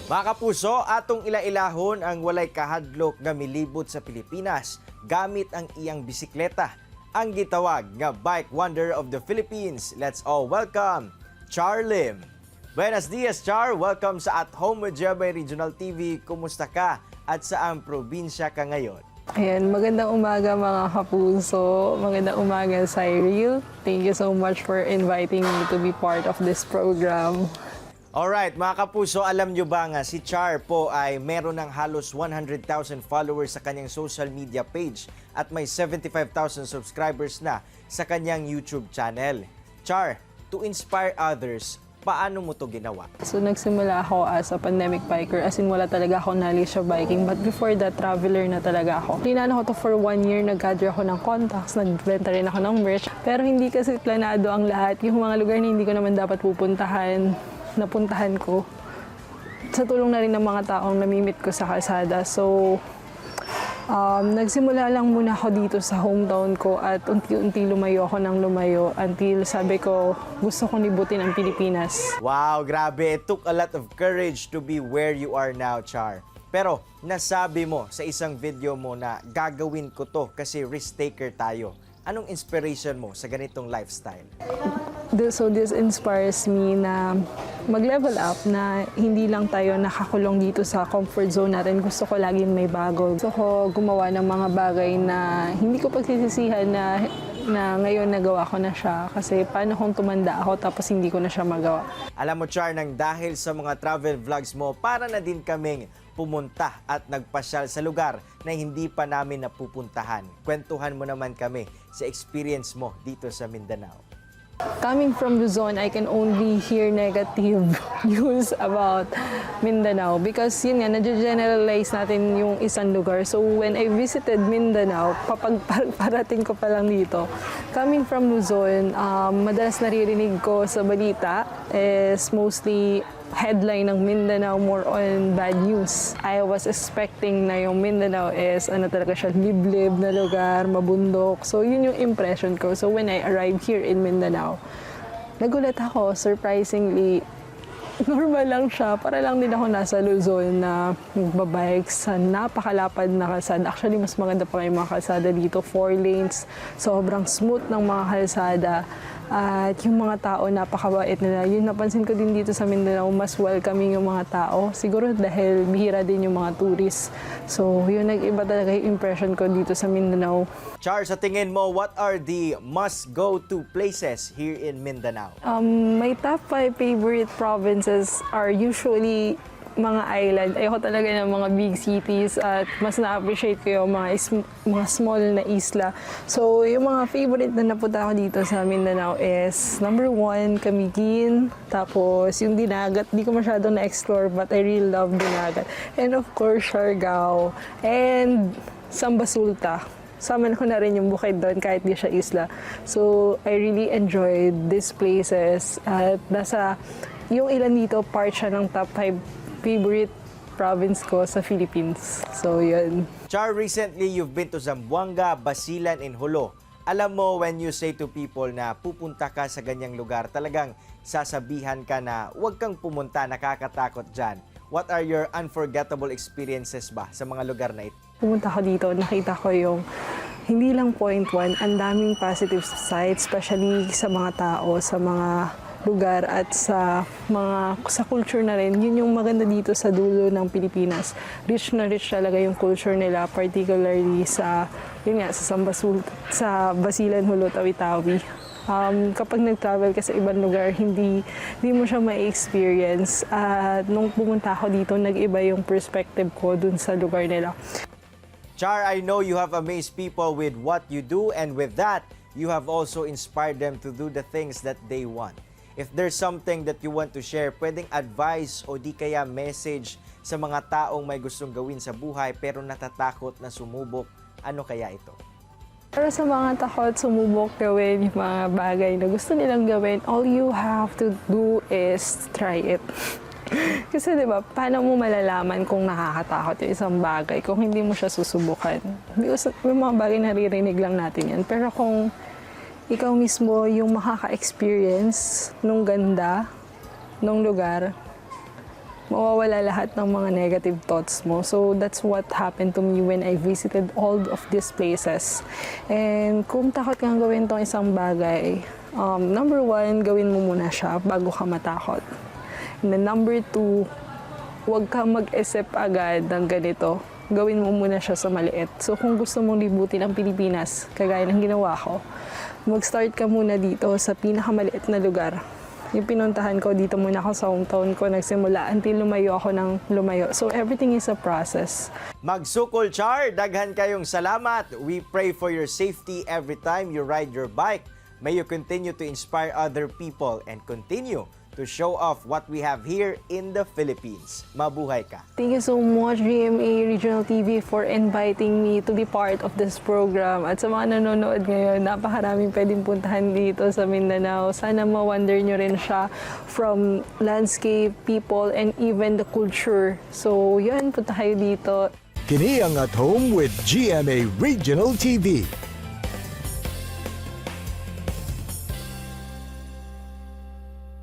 Mga kapuso, atong ila-ilahon ang walay kahadlok nga milibot sa Pilipinas gamit ang iyang bisikleta. Ang gitawag nga Bike Wonder of the Philippines. Let's all welcome Char Lim. Buenos dias, Char. Welcome sa At Home with Jebay Regional TV. Kumusta ka at saang probinsya ka ngayon? Ayan, magandang umaga mga kapuso. Magandang umaga, Cyril. Thank you so much for inviting me to be part of this program. Alright, mga kapuso, alam nyo ba nga si Char po ay meron ng halos 100,000 followers sa kanyang social media page at may 75,000 subscribers na sa kanyang YouTube channel. Char, to inspire others, paano mo to ginawa? So nagsimula ako as a pandemic biker, as in wala talaga ako knowledge sa biking, but before that, traveler na talaga ako. Plinano ko to for 1 year, nag-gather ako ng contacts, nagbenta rin ako ng merch, pero hindi kasi planado ang lahat. Yung mga lugar na hindi ko naman dapat pupuntahan, napuntahan ko sa tulong na rin ng mga taong namimit ko sa kalsada. So, nagsimula lang muna ako dito sa hometown ko at unti-unti lumayo ako ng lumayo until sabi ko gusto kong libutin ang Pilipinas. Wow, grabe. It took a lot of courage to be where you are now, Char. Pero nasabi mo sa isang video mo na gagawin ko to kasi risk taker tayo. Anong inspiration mo sa ganitong lifestyle? So this inspires me na mag-level up, na hindi lang tayo nakakulong dito sa comfort zone natin. Gusto ko laging may bago. Gusto ko gumawa ng mga bagay na hindi ko pagsisisihan na ngayon nagawa ko na siya. Kasi paano kung tumanda ako tapos hindi ko na siya magawa. Alam mo, Char, nang dahil sa mga travel vlogs mo, para na din kaming pumunta at nagpasyal sa lugar na hindi pa namin napupuntahan. Kwentuhan mo naman kami sa experience mo dito sa Mindanao. Coming from Luzon, I can only hear negative news about Mindanao because yun nga, na-generalize natin yung isang lugar. So when I visited Mindanao, parating ko pa lang dito. Coming from Luzon, madalas naririnig ko sa balita is mostly headline ng Mindanao more on bad news. I was expecting na yung Mindanao is talaga siya, liblib na lugar, mabundok. So yun yung impression ko. So when I arrived here in Mindanao, nagulat ako, surprisingly, normal lang siya. Para lang din ako nasa Luzon na magbabike sa napakalapad na kalsada. Actually, mas maganda pa yung mga kalsada dito. 4 lanes, sobrang smooth ng mga kalsada. At yung mga tao, napakabait nila. Yun, napansin ko din dito sa Mindanao, mas welcoming yung mga tao. Siguro dahil bihira din yung mga tourists. So, yun, nag-iba talaga yung impression ko dito sa Mindanao. Char, sa tingin mo, what are the must-go-to places here in Mindanao? My top 5 favorite provinces are usually mga island. Ayoko talaga ng mga big cities at mas na-appreciate ko yung mga small na isla. So, yung mga favorite na napunta ako dito sa Mindanao is number 1, Camiguin. Tapos, yung Dinagat, di ko masyadong na-explore but I really love Dinagat. And of course, Siargao. And Samba Sulta. Sama ko na rin yung bukid doon kahit di siya isla. So, I really enjoyed these places. At yung ilan dito, part siya ng top 5 favorite province ko sa Philippines. So, yun. Char, recently you've been to Zamboanga, Basilan, and Jolo. Alam mo, when you say to people na pupunta ka sa ganyang lugar, talagang sasabihan ka na huwag kang pumunta, nakakatakot dyan. What are your unforgettable experiences ba sa mga lugar na ito? Pumunta ko dito, nakita ko yung hindi lang point 1, ang daming positive sides, especially sa mga tao, sa mga lugar at sa culture na rin. Yun yung maganda dito sa dulo ng Pilipinas. Rich na rich talaga yung culture nila, particularly sa Samba Sulta, sa Basilan, Jolo, Tawi-Tawi. Kapag nag-travel ka sa ibang lugar, hindi mo siya ma-experience. At nung pumunta ako dito, nag-iba yung perspective ko dun sa lugar nila. Char, I know you have amazed people with what you do, and with that, you have also inspired them to do the things that they want. If there's something that you want to share, pwedeng advice o di kaya message sa mga taong may gustong gawin sa buhay pero natatakot na sumubok, ano kaya ito? Pero sa mga takot sumubok gawin yung mga bagay na gusto nilang gawin, all you have to do is try it. Kasi diba, paano mo malalaman kung nakakatakot yung isang bagay kung hindi mo siya susubukan? Because may mga bagay naririnig lang natin yan. Pero kung ikaw mismo yung makaka-experience nung ganda, nung lugar, mawawala lahat ng mga negative thoughts mo. So that's what happened to me when I visited all of these places. And kung takot kang gawin tong isang bagay, number one, gawin mo muna siya bago ka matakot. And then number two, huwag kang mag-isip agad ng ganito. Gawin mo muna siya sa maliit. So kung gusto mong libutin ang Pilipinas, kagaya ng ginawa ko, mag-start ka muna dito sa pinakamaliit na lugar. Yung pinuntahan ko, dito muna ako sa hometown ko nagsimula until lumayo ako ng lumayo. So everything is a process. Magsukol Char, daghan kayong salamat. We pray for your safety every time you ride your bike. May you continue to inspire other people and continue to show off what we have here in the Philippines. Mabuhay ka. Thank you so much, GMA Regional TV, for inviting me to be part of this program. At sa mga nanonood ngayon, napakaraming pwedeng puntahan dito sa Mindanao. Sana ma-wonder nyo rin siya from landscape, people, and even the culture. So, yun, punta kayo dito. Kini ang At Home with GMA Regional TV.